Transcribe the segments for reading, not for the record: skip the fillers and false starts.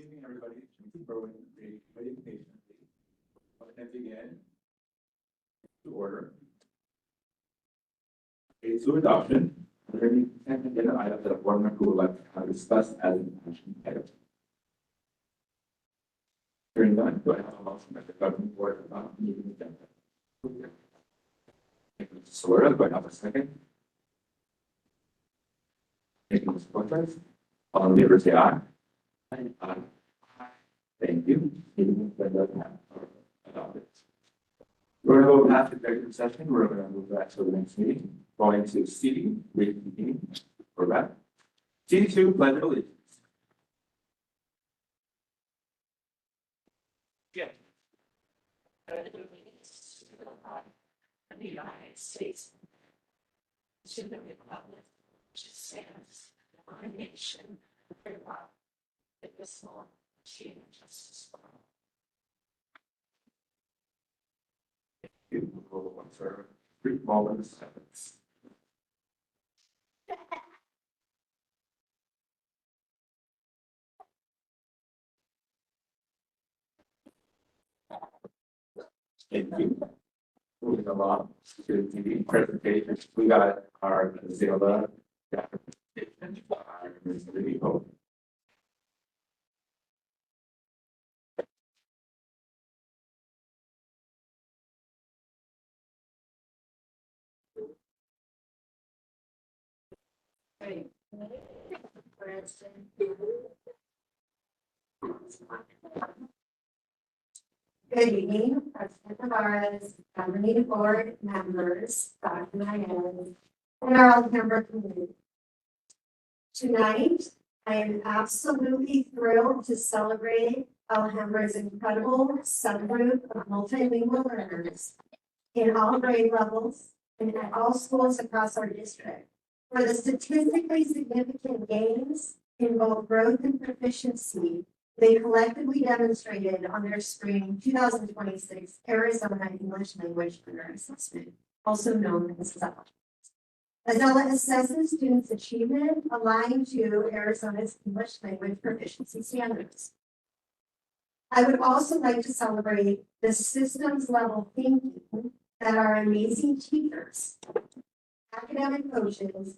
evening, everybody. Thank you for waiting patiently. And begin to order. Okay, to adoption. Are there any consent agenda items that a board member would like to discuss as an action item? Hearing none, do I have a motion that the governing board adopt the meeting agenda? Thank you, Mr. Solera. Do I have a second? Thank you, Mr. Cortez. All in favor, say aye. Aye. Thank you. Meeting agenda adopted. We're going to go past the executive session. We're going to move back to the next meeting. Going to C, reconvening. We're back. C2, pledge of allegiance. Yeah. Of the United States. To the republic which stands one nation under God, indivisible, with justice for all. You will observe 3 moments. Thank you. Moving along to the presentation, we got our Zilla presentation by Mr. Leo. Good evening, President Navarez, governing board members, Dr. Mayan, and our Alhambra community. Tonight, I am absolutely thrilled to celebrate Alhambra's incredible subgroup of multilingual learners in all grade levels and at all schools across our district for the statistically significant gains in both growth and proficiency they collectively demonstrated on their spring 2026 Arizona English Language Learner Assessment, also known as AZELA. AZELA assesses students' achievement aligned to Arizona's English language proficiency standards. I would also like to celebrate the systems level thinking that our amazing teachers, academic coaches,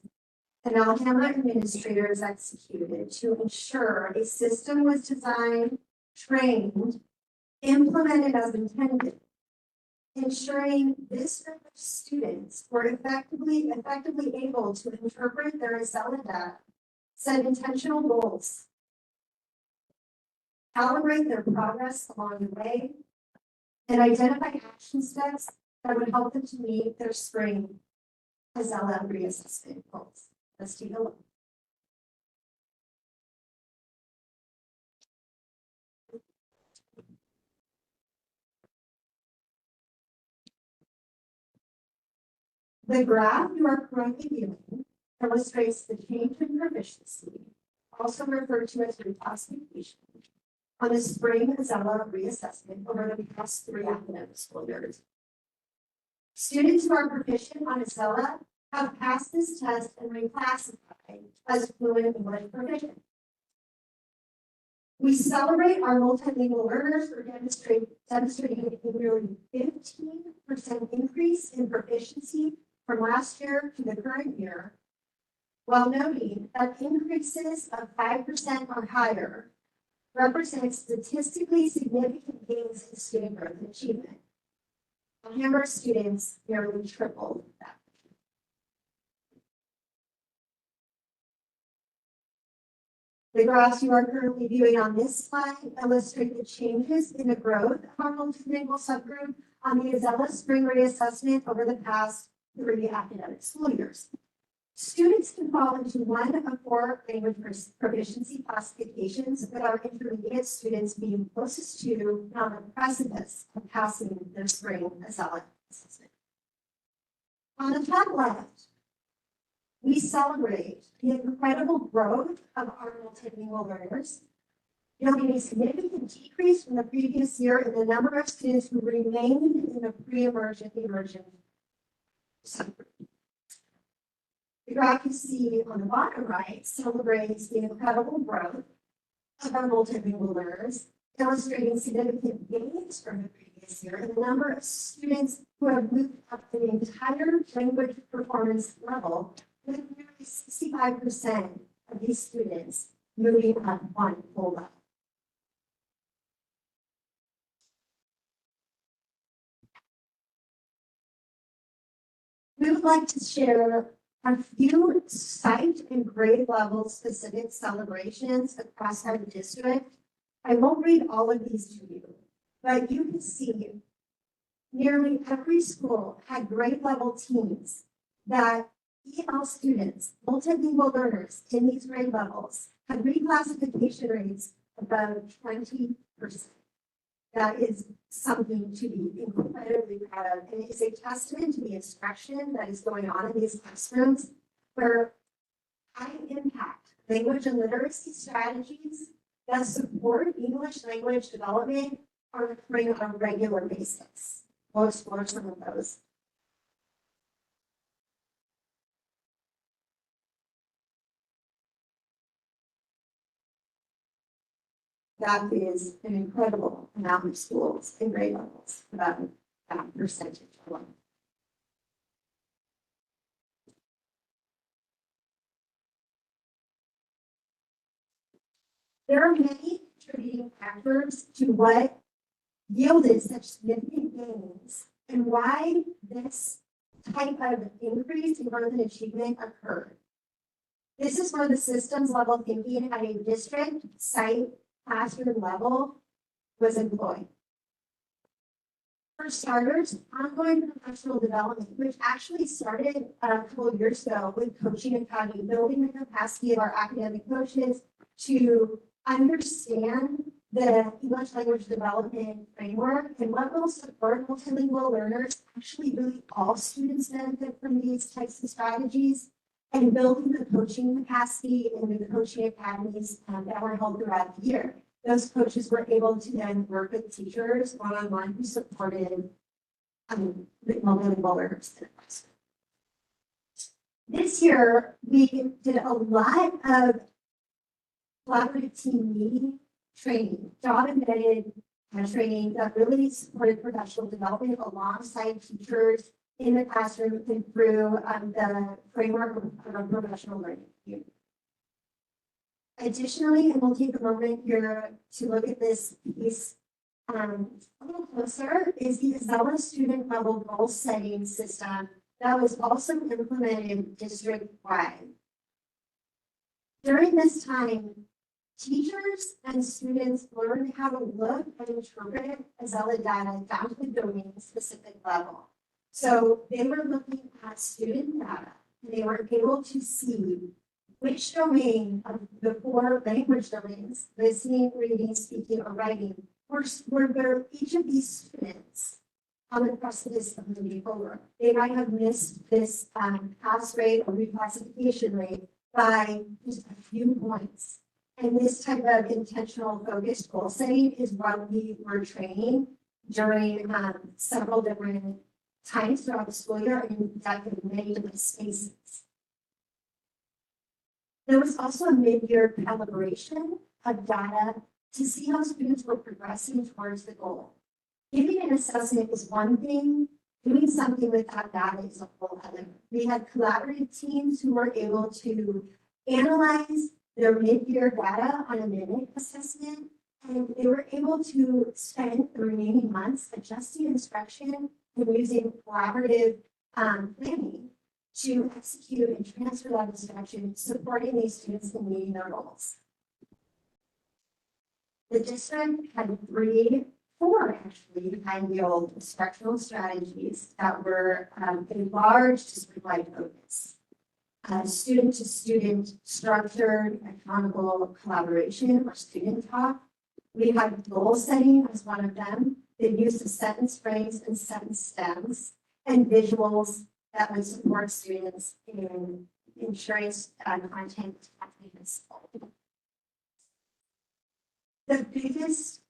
and Alhambra administrators executed to ensure a system was designed, trained, implemented as intended, ensuring this group of students were effectively able to interpret their AZELA data, set intentional goals, calibrate their progress along the way, and identify action steps that would help them to meet their spring AZELA reassessment goals. Let's take a look. The graph you are currently viewing illustrates the change in proficiency, also referred to as reclassification, on the spring AZELA reassessment over the past 3 academic school years. Students who are proficient on AZELA have passed this test and reclassified as fluent English proficient. We celebrate our multilingual learners for demonstrating a nearly 15% increase in proficiency from last year to the current year, while noting that increases of 5% or higher represent statistically significant gains in student growth and achievement. Alhambra students nearly tripled that. The graphs you are currently viewing on this slide illustrate the changes in the growth of our multilingual subgroup on the AZELA spring reassessment over the past 3 academic school years. Students can fall into one of 4 language proficiency classifications, with our intermediate students being closest to and on the precipice of passing their spring AZELA assessment. On the top left, we celebrate the incredible growth of our multilingual learners, noting a significant decrease from the previous year in the number of students who remained in the pre-emergent subgroup. The graph you see on the bottom right celebrates the incredible growth of our multilingual learners, illustrating significant gains from the previous year in the number of students who have moved up the entire language performance level, with nearly 65% of these students moving up one full level. We would like to share a few site and grade level specific celebrations across our district. I won't read all of these to you, but you can see nearly every school had grade level teams that EL students, multilingual learners in these grade levels, had reclassification rates above 20%. That is something to be incredibly proud of, and it is a testament to the instruction that is going on in these classrooms, where high impact language and literacy strategies that support English language development are occurring on a regular basis. We'll explore some of those. That is an incredible amount of schools and grade levels, about that percentage alone. There are many contributing factors to what yielded such significant gains and why this type of increase in growth and achievement occurred. This is where the systems level thinking at a district, site, classroom level was employed. For starters, ongoing professional development, which actually started a couple of years ago with Coaching Academy, building the capacity of our academic coaches to understand the English language development framework and what will support multilingual learners. Actually, really all students benefit from these types of strategies, and building the coaching capacity in the coaching academies that were held throughout the year. Those coaches were able to then work with teachers one-on-one who supported the multilingual learners. This year, we did a lot of collaborative team meeting training, job embedded training that really supported professional development alongside teachers in the classroom and through the framework of professional learning. Additionally, and we'll take a moment here to look at this piece a little closer, is the Azella student level goal setting system that was also implemented district-wide. During this time, teachers and students learned how to look and interpret Azella data down to the domain-specific level. So they were looking at student data, and they were able to see which domain of the 4 language domains, listening, reading, speaking, or writing, were where each of these students on the precipice of moving forward. They might have missed this pass rate or reclassification rate by just a few points. And this type of intentional focused goal setting is what we were training during several different times throughout the school year and in many different spaces. There was also a mid-year calibration of data to see how students were progressing towards the goal. Giving an assessment is one thing, doing something with that data is a whole other. We had collaborative teams who were able to analyze their mid-year data on a minute assessment, and they were able to spend the remaining months adjusting instruction and using collaborative planning to execute and transfer that instruction, supporting these students in meeting their goals. The district had 4 actually high-yield instructional strategies that were a large district-wide focus. Student-to-student structured, accountable collaboration or student talk. We had goal setting as one of them, the use of sentence frames and sentence stems, and visuals that would support students in ensuring content is full. The biggest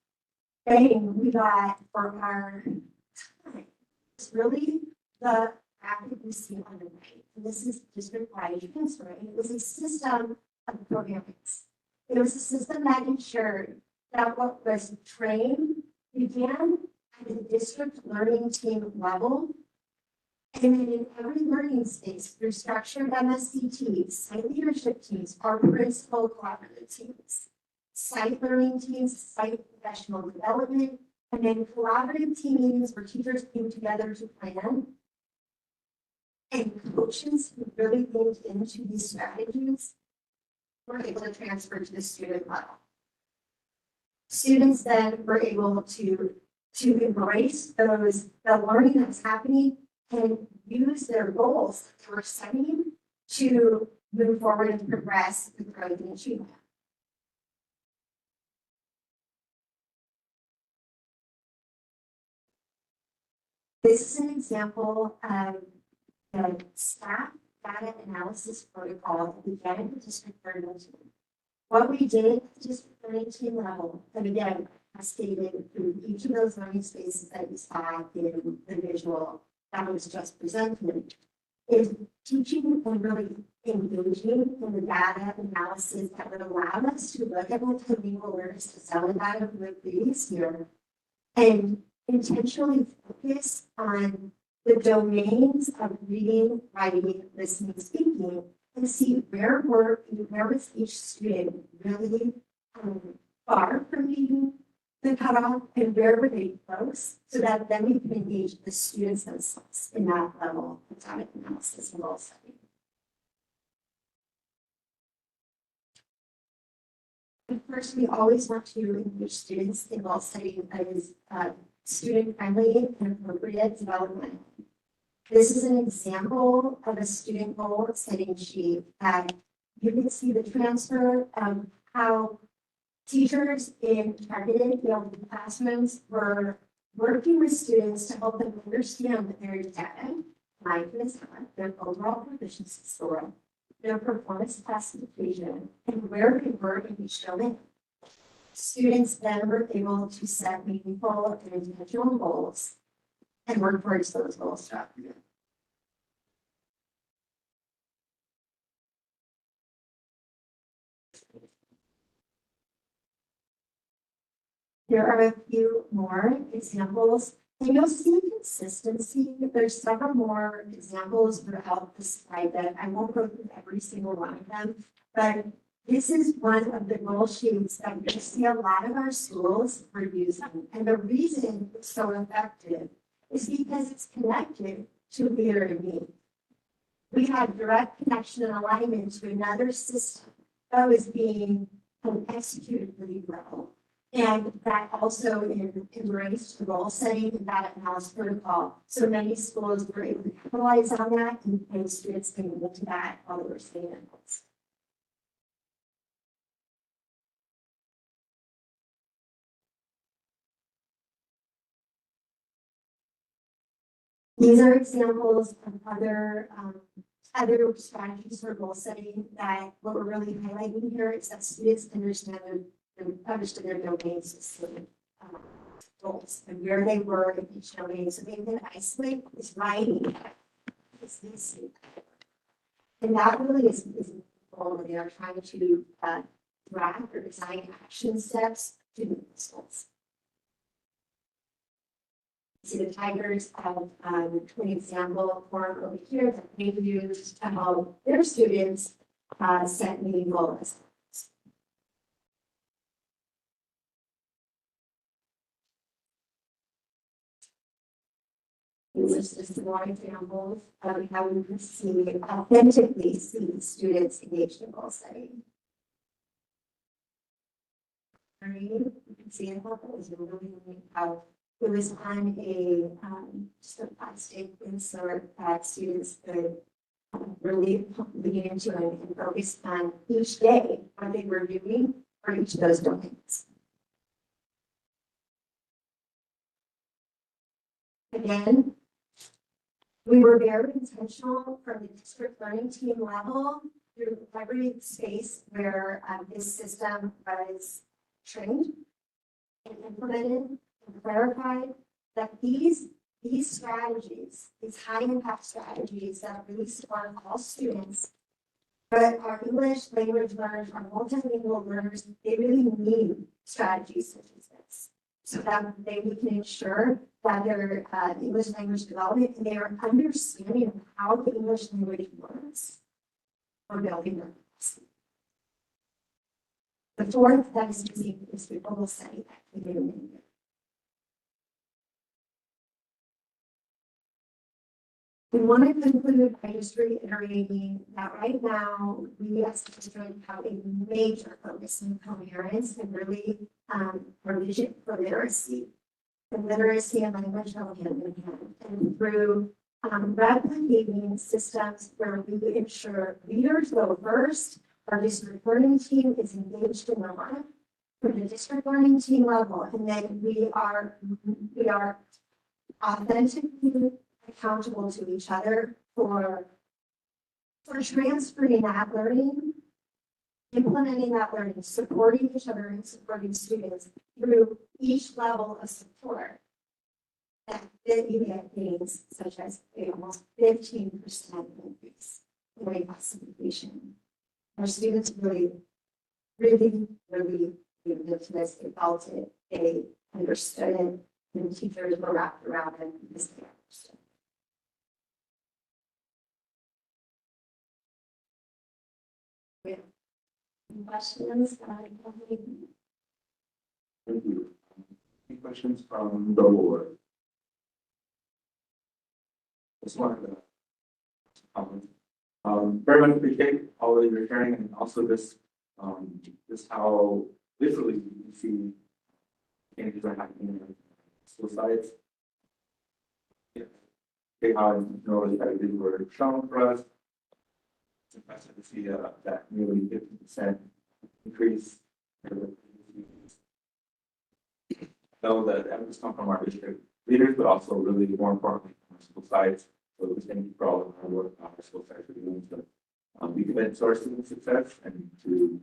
bang we got for our time is really the graphic we see on the right. And this is district-wide transfer. It was a system of programs. It was a system that ensured that what was trained began at the district learning team level. And then in every learning space, through structured MSCTs, site leadership teams, or principal cooperative teams, site learning teams, site professional development, and then collaborative team meetings where teachers came together to plan. And coaches who really linked into these strategies were able to transfer to the student level. Students then were able to embrace the learning that's happening and use their goals that they were setting to move forward and progress with growth and achievement. This is an example of the staff data analysis protocol that we get at the district learning team. What we did at the district learning team level, and again, cascaded through each of those learning spaces that you saw in the visual that was just presented, is teaching and really engaging in the data analysis that would allow us to look at multilingual learners to sell the data from the previous year and intentionally focus on the domains of reading, writing, listening, speaking, and see where was each student really far from meeting the cutoff and where were they close, so that then we can engage the students themselves in that level of data analysis and goal setting. And first, we always want to engage students in goal setting that is student-friendly and appropriate development. This is an example of a student goal setting sheet. You can see the transfer of how teachers in targeted ELD classrooms were working with students to help them understand their data, mindfulness, their overall proficiency score, their performance classification, and where they were in each domain. Students then were able to set meaningful and intentional goals and work towards those goals throughout the year. There are a few more examples, and you'll see consistency. There's several more examples throughout the slide that I won't go through every single one of them, but this is one of the goal sheets that we see a lot of our schools are using. And the reason it's so effective is because it's connected to leader and me. We have direct connection and alignment to another system that was being executed really well. And that also embraced the goal setting and data analysis protocol. So many schools were able to capitalize on that and students can move into that while they were staying in goals. These are examples of other strategies for goal setting that what we're really highlighting here is that students understand their domains system goals and where they were in each domain. So they can isolate this writing, this listening. And that really is the goal that they are trying to track or design action steps to meet these goals. See the Tigers have an example form over here that they use to help their students set meeting goals. These are just more examples of how we can authentically see students engaged in goal setting. You can see a couple is really how it was on a just a plastic insert that students could really lean into and focus on each day what they were doing for each of those domains. Again, we were very intentional from the district learning team level through every space where this system was trained and implemented and clarified that these strategies, these high impact strategies that really support all students But our English language learners, our multilingual learners, they really need strategies such as this. So that we can ensure that their English language development and their understanding of how the English language works for building their capacity. The fourth that is using is the global study that we do. We want to conclude by just reiterating that right now, we as a district have a major focus on coherence and really our vision for literacy. And literacy and language development and through replicating systems where we ensure leaders go first, our district learning team is engaged in the learning from the district learning team level, and then we are authentically accountable to each other for transferring that learning, implementing that learning, supporting each other and supporting students through each level of support. That you get gains such as a almost 15% increase in rate classification. Our students really lived to this. They felt it, they understood it, and teachers were wrapped around it because they understood. Questions? Thank you. Any questions from the board? Just wanted to comment. Very much appreciate all of your sharing and also just how visually you can see changes are happening in school sites. Yeah. Okay, how notice that these were shown for us. It's impressive to see that nearly 50% increase. I know that emphasis come from our district leaders, but also really more importantly from our school sites. So we thank you for all of our work on our school sites are doing to be committed to our student success and to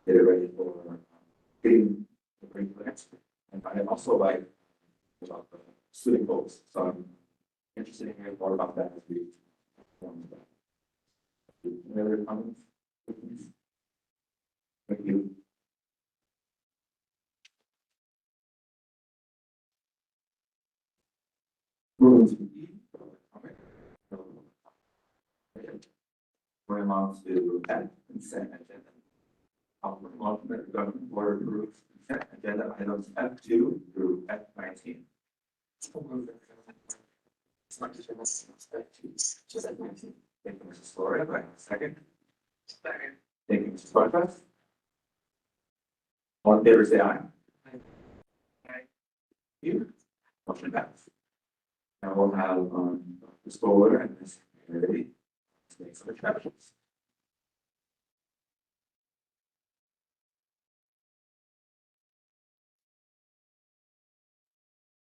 get it ready for getting the great grants. And I also like about the student goals. So I'm interested in hearing more about that as we perform that. Any other comments? Thank you. Moving to E. We're on to F, consent agenda. Ultimate government board approves consent agenda items F2 through F19. Thank you, Mrs. Flores. Right. Second. Thank you, Mrs. Bartas. All in favor, say aye. You. Motion passed. Now we'll have the school order and this committee to make some introductions.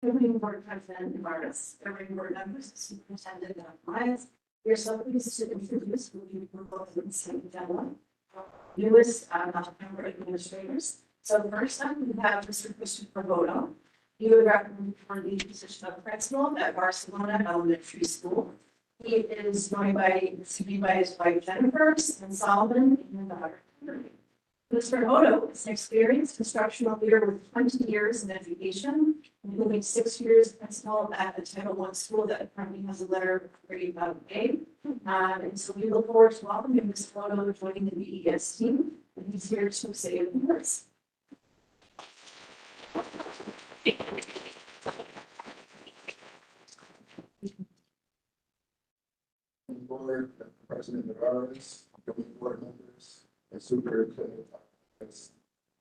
Every board president, embarrassed, every board member, superintendent, and applies. You're so pleased to introduce who you propose in the same agenda. Newest Alhambra administrators. So first up, we have Mr. Christopher Bodo. He would recommend for the position of principal at Barcelona Elementary School. He is joined by his wife Jennifer and Solomon and daughter Henry. Mr. Odo is an experienced instructional leader with 20 years in education, including 6 years principal at the Title I school that currently has a letter of grade A. And so we look forward to welcoming Mr. Odo joining the BES team, and he's here to say a few words. Board, President of ours, board members, and superintendent.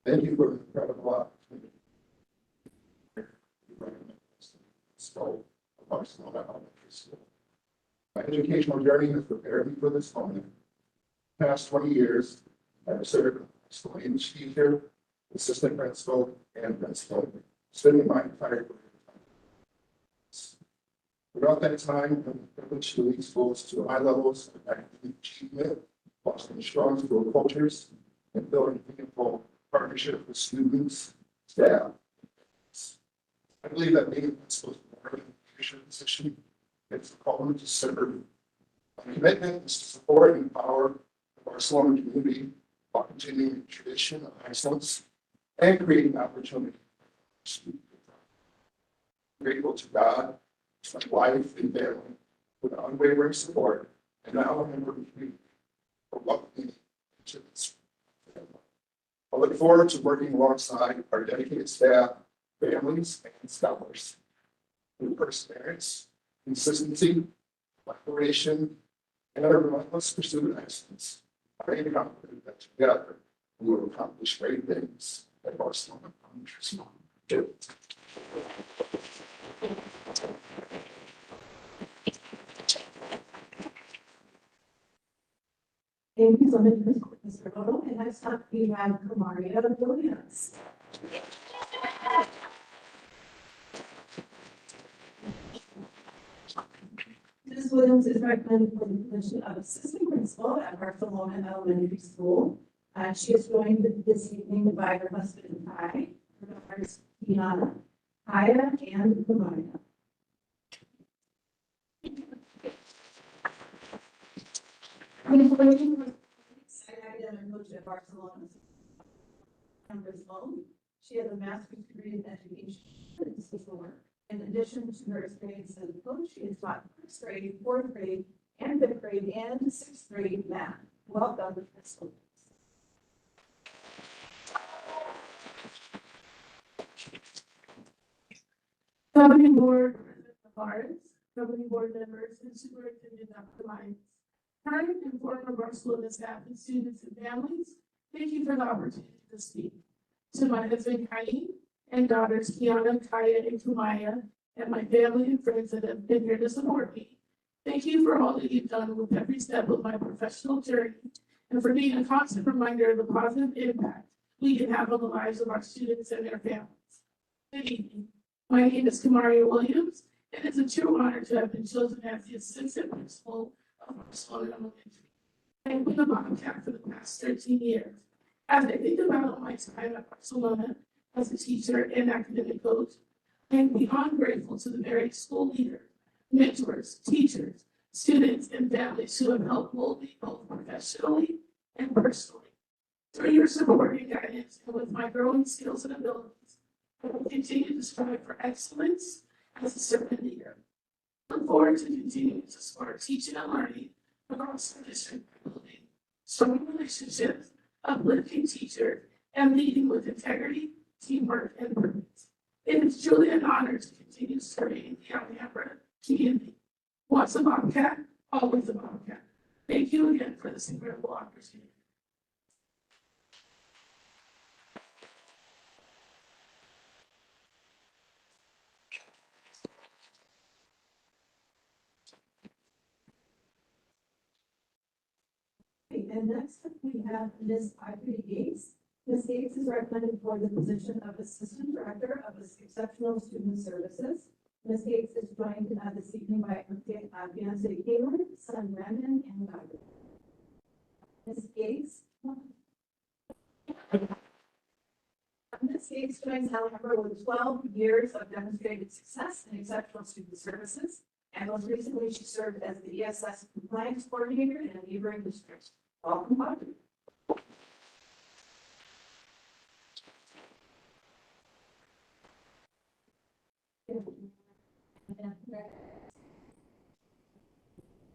Thank you for the incredible opportunity. School of Barcelona Elementary School. My educational journey has prepared me for this moment. The past 20 years, I have served as school English teacher, assistant principal, and principal, spending my entire career. Throughout that time, I'm privileged to lead schools to high levels of academic achievement, fostering strong school cultures, and building meaningful partnership with students, staff. I believe that being a principal is more than a leadership position. It's a calling to serve. My commitment is to support and empower the Barcelona community while continuing the tradition of excellence and creating opportunity. Grateful to God, to my wife and family for the unwavering support and now remember me for welcoming me to this family. I look forward to working alongside our dedicated staff, families, and scholars. Through perseverance, consistency, collaboration, and a relentless pursuit of excellence, I am confident that together we will accomplish great things at Barcelona Elementary School. Thank you so much, Mr. Roto. And next up, we have Kamaria Williams. Ms. Williams is recommended for the position of assistant principal at Barcelona Elementary School. She is joined this evening by her husband, Kai, her daughters, Kiana, Kaya, and Kamaria. Ms. Williams was academic coach at Barcelona as well. She has a master's degree in education and social work. In addition to her experience as a coach, she has taught first grade, fourth grade, and fifth grade, and sixth grade math. Welcome, Ms. Williams. Governing board, governing board members, and superintendent Dr. Lyons. Current and former Barcelona staff and students and families, thank you for the opportunity to speak. To my husband, Kai, and daughters, Kiana, Kaya, and Kumaya, and my family and friends that have been here to support me. Thank you for all that you've done with every step of my professional journey, and for being a constant reminder of the positive impact we can have on the lives of our students and their families. Good evening. My name is Kamaria Williams, and it's a true honor to have been chosen as the assistant principal of Barcelona Elementary. I have been a Bobcat for the past 13 years. As I think about my time at Barcelona as a teacher and academic coach, I am beyond grateful to the various school leaders, mentors, teachers, students, and families who have helped mold me both professionally and personally. Through your support and guidance, and with my growing skills and abilities, I will continue to strive for excellence as a servant leader. I look forward to continuing to support teaching and learning across the district by building strong relationships, uplifting teachers, and leading with integrity, teamwork, and purpose. It is truly an honor to continue serving the Alhambra community. Once a Bobcat, always a Bobcat. Thank you again for this incredible opportunity. And next up we have Ms. Ivory Gates. Ms. Gates is recommended for the position of Assistant Director of Exceptional Student Services. Ms. Gates is joined this evening by fiance Caitlin, son Brandon, and daughter. Ms. Gates. Ms. Gates joins Alhambra with 12 years of demonstrated success in exceptional student services, and most recently she served as the ESS compliance coordinator in a neighboring district. Welcome, Bobby.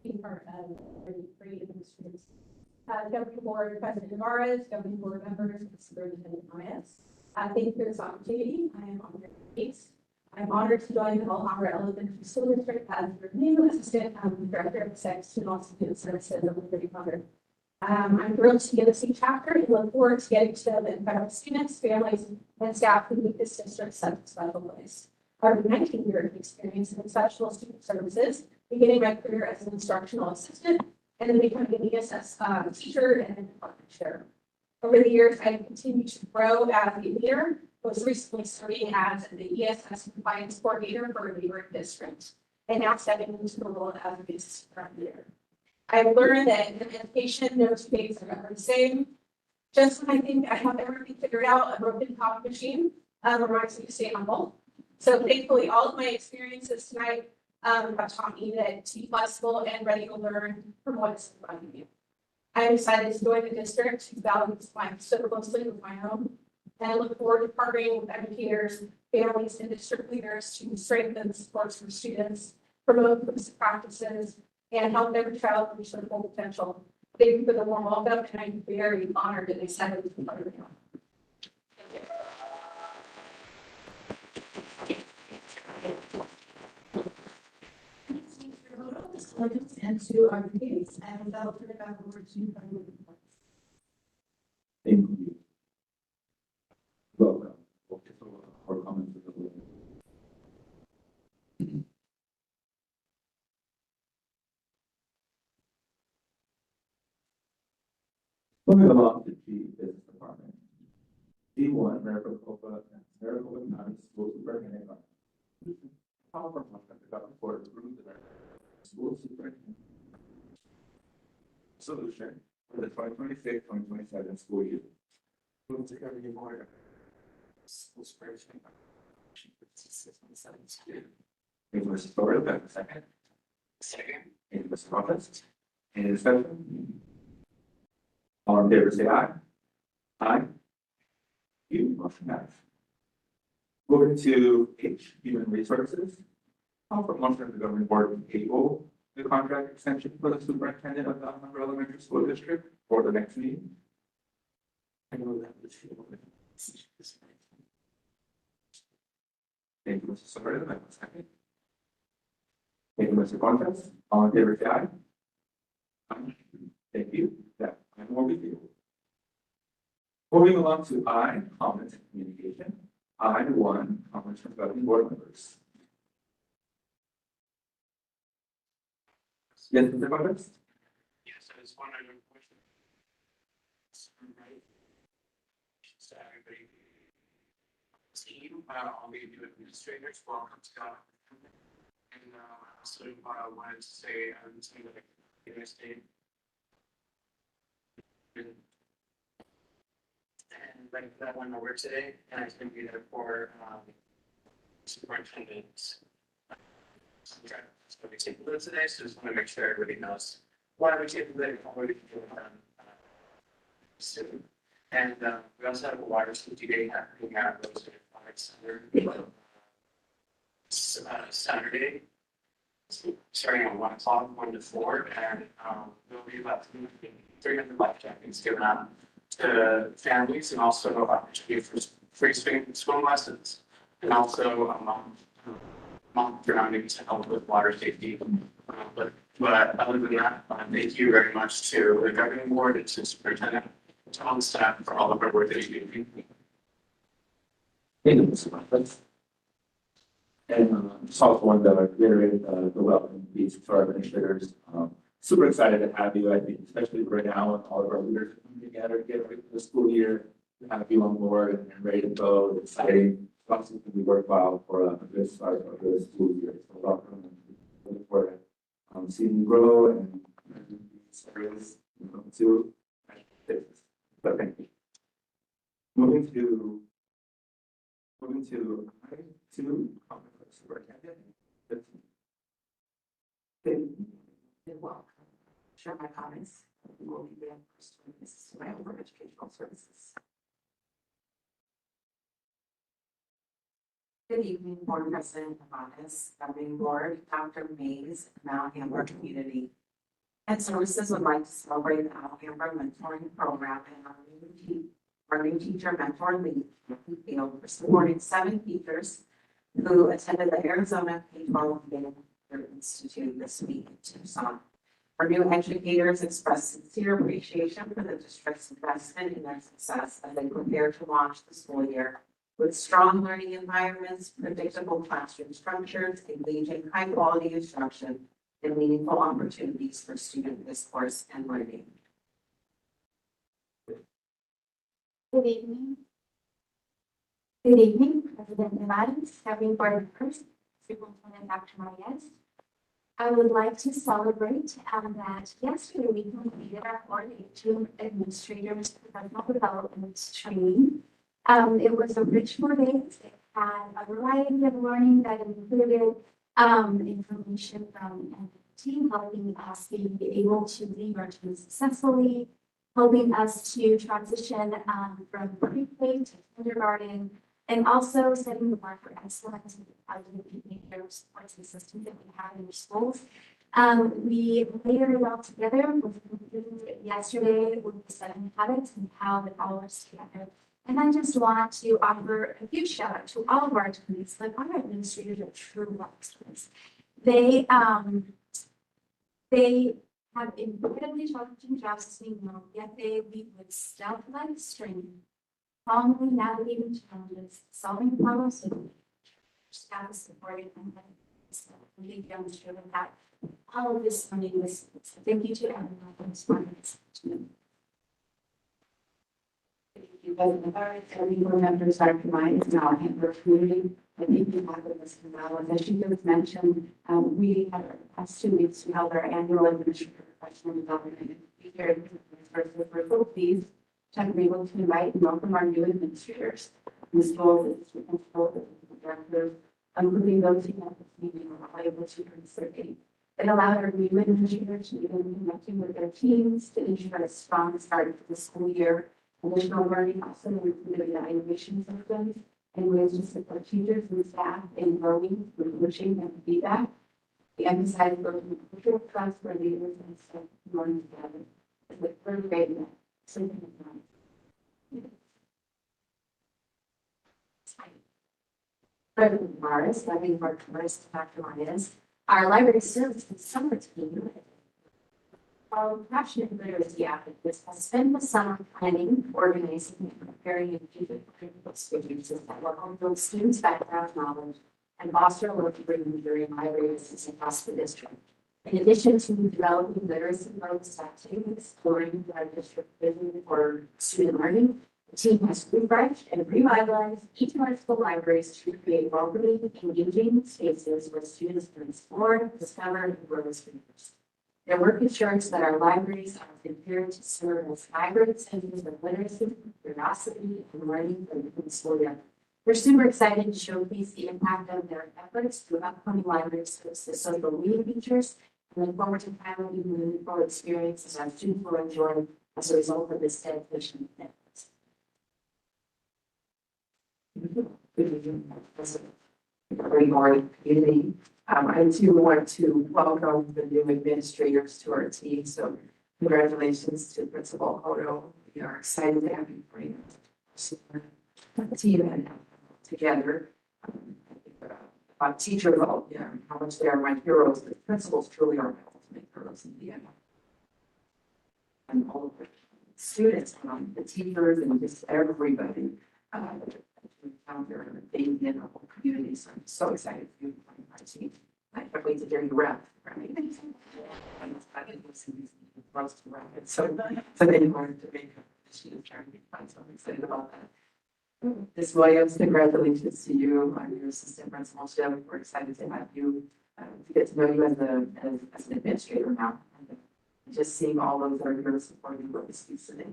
Being part of great administrators. Governing Board President Navarez, Governing Board members, and Superintendent Myers. Thank you for this opportunity. I am honored case. I'm honored to join the Alhambra Elementary School District as your new assistant director of sex and also student services. I'm very honored. I'm thrilled to be in the same chapter and look forward to getting to know the incredible students, families, and staff who make this district such a special place. I have 19 years of experience in exceptional student services, beginning my career as an instructional assistant and then becoming an ESS teacher and department chair. Over the years, I have continued to grow as a leader, most recently serving as the ESS compliance coordinator for a neighboring district, and now stepping into the role as a assistant leader. I've learned that in education, no 2 days are ever the same. Just when I think I have everything figured out, a broken copy machine reminds me to stay humble. So thankfully, all of my experiences tonight have taught me that to be flexible and ready to learn from what is in front of you. I'm excited to join the district who values life so closely with my own. And I look forward to partnering with educators, families, and district leaders to strengthen supports for students, promote inclusive practices, and help every child reach their full potential. Thank you for the warm welcome, and I'm very honored and excited to be part of it. And to our meetings, and I'll turn it back over to you. Thank you. Welcome. Or comments of the board. Moving along to G, Business Department. D1, Maricopa County School Superintendent. Call for motion to go for approve the school superintendent solution for the 2026-2027 school year. Move to governing board. School superintendent. Thank you, Mrs. Flores, do I have a second? Second. Thank you, Mr. Roberts. Any discussion? All in favor, say aye. Aye. You, motion carries. Moving to H, Human Resources. Call for motion of the governing board to table the contract extension for the superintendent of the Alhambra Elementary School District for the next meeting. I know that was. Thank you, Mrs. Sobrero. Do I have a second? Thank you, Mr. Contas. All in favor, say aye. Aye. Thank you. That I will be you. Moving along to I, comments and communication. I1, comments from governing board members. Yes, Mr. Contas? Yes, I just wanted to question. So everybody. Team, all the new administrators, welcome to God. And also wanted to say, something like the state. And like that went over today, and I was going to be there for superintendent. So we take a look today, so just want to make sure everybody knows why we take a look, what we can do with them soon. And we also have a water safety day happening at Rose Saturday, starting at 1 o'clock, 1 to 4, and there'll be about 300 life jackets given out to families, and also opportunity for free swim lessons, and also month grounding to help with water safety. But other than that, thank you very much to the governing board and to superintendent, to all the staff for all of our work that you do. Thank you, Mr. Contas. And just also wanted to reiterate the welcome piece to our administrators. Super excited to have you. I think, especially right now, when all of our leaders are coming together to get ready for the school year, to have you on board and ready to go. It's exciting. It's also going to be worthwhile for a good start of the school year. So welcome, and looking forward to seeing you grow and service to business. So thank you. Moving to superintendent. Welcome. Share my comments. Will be the first this is my over educational services. Good evening, Board President Hernandez, Governing Board, Dr. Mays, and Alhambra Community and Services would like to celebrate the Alhambra Mentoring Program and our new teacher mentor lead field for supporting 7 teachers who attended the Arizona K-12 Institute this week in Tucson. Our new educators express sincere appreciation for the district's investment in their success as they prepare to launch the school year with strong learning environments, predictable classroom structures, engaging high-quality instruction, and meaningful opportunities for student discourse and learning. Good evening. Good evening, President Nevada, Governing Board members, Superintendent Dr. Marias. I would like to celebrate that yesterday we completed our 4-H administrators professional development training. It was a rich 4 days. It had a variety of learning that included information from team, helping us be able to lead our team successfully, helping us to transition from pre-K to kindergarten, and also setting the bar for excellence with the positive behavior support systems that we have in our schools. We layered it all together yesterday with the 7 habits and how it all works together. And I just want to offer a huge shout out to all of our attorneys, like our administrators are true rock stars. They have incredibly challenging jobs, as we know, yet they lead with stealth-like strength, calmly navigating challenges, solving problems with staff supporting and really demonstrating that all of this funding was. So thank you to everyone for responding. Thank you, President Barrett, every board member, Dr. Myers, and Alhambra community. I think you have with us now, as she just mentioned, we had our past 2 weeks, we held our annual administrative professional development. We heard first with referral fees, which I'm able to invite and welcome our new administrators. Ms. Bowles is responsible for the director, including those who have this meeting are all able to participate. It allowed our new administrators to begin connecting with their teams to ensure a strong start to the school year. Additional learning also included evaluation systems and ways to support teachers and staff in growing, coaching, and feedback. We emphasize building cultural trust for leaders and staff learning together. It's a third grade net. President Morris, Library Board Morris, Dr. Myers, our library services summer team. Our passionate literacy advocates has spent the summer planning, organizing, and preparing a few critical experiences that will help build students' background knowledge and foster learning during library visits across the district. In addition to developing literacy focused activities, exploring our district vision for student learning, the team has refreshed and revitalized each of our school libraries to create welcoming, engaging spaces where students can explore, discover, and grow as readers. Their work ensures that our libraries are prepared to serve as vibrant centers of literacy, curiosity, and learning for the school year. We're super excited to showcase the impact of their efforts through upcoming library services, social media features, and look forward to piloting meaningful experiences our students will enjoy as a result of this dedication. Very boring community. I too want to welcome the new administrators to our team. So congratulations to Principal Hodo. We are excited to have you bring the team and together. About teacher role, yeah, how much they are my heroes. The principals truly are my ultimate heroes in the end. And all of the students, the teachers, and just everybody. Found their baby in the whole community. So I'm so excited to be on my team. I can't wait to hear you rap. Right? So they wanted to make a sheet of trying to be fun. So I'm excited about that. Ms. Williams, congratulations to you on your assistant principalship. We're excited to have you to get to know you as an administrator now. And just seeing all those that are here supporting what this is today.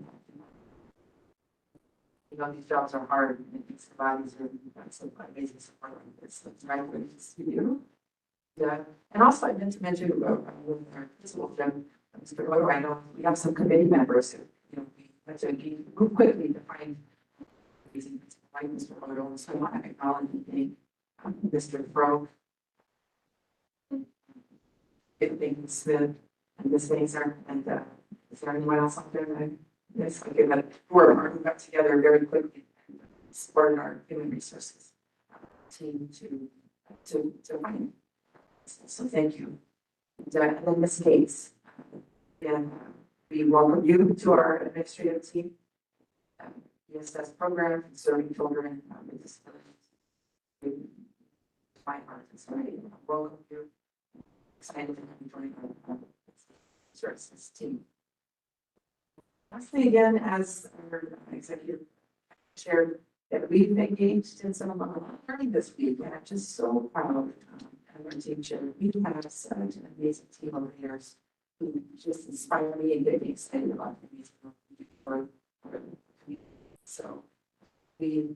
You know, these jobs are hard and it's providing some amazing support like this. So congratulations to you. Yeah. And also I meant to mention about our principal, Mr. Odo, I know we have some committee members who, you know, we had to move quickly to find amazing people like Mr. Odo. And so I want to acknowledge and thank Mr. Fro, Ms. Smith, and Ms. Mazer, and is there anyone else out there that yes, I give that we got together very quickly and supported our human resources team to find. So thank you. And then Ms. Gates, and we welcome you to our administrative team. ESS program serving children with disabilities. My heart is ready. Welcome you. Excited to have you join our services team. Lastly, again, as our executive shared, that we've engaged in some of our learning this week, and I'm just so proud of our team. We have such an amazing team of leaders who just inspire me and get me excited about the amazing work. So, the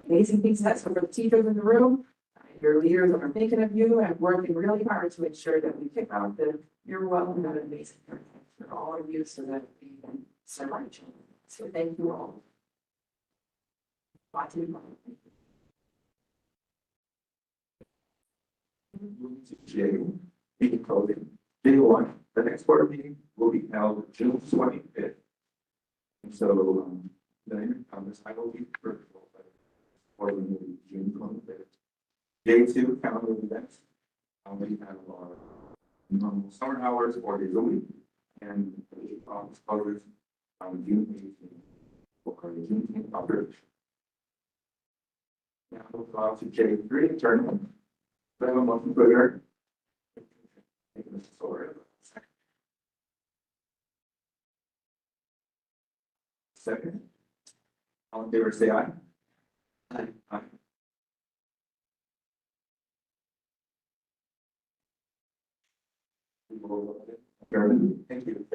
amazing things that's for the teachers in the room. your leaders are thinking of you and working really hard to ensure that we pick out your well and that amazing for all of you so that we can serve our children. So thank you all. Lots of fun. Moving to J, meeting closing. J1, the next board meeting will be held June 25th. And so, this I will be virtual, but for the meeting June 25th. J2, calendar events. We have our normal summer hours, 4 days a week, and the office closes on June 18th for the Juneteenth operation. Now we'll go on to J3, adjournment. Do I have a motion for adjournment? Thank you, Mr. Sawyer. Second. All in favor, say aye. Aye. Aye. We will adjourn. Thank you.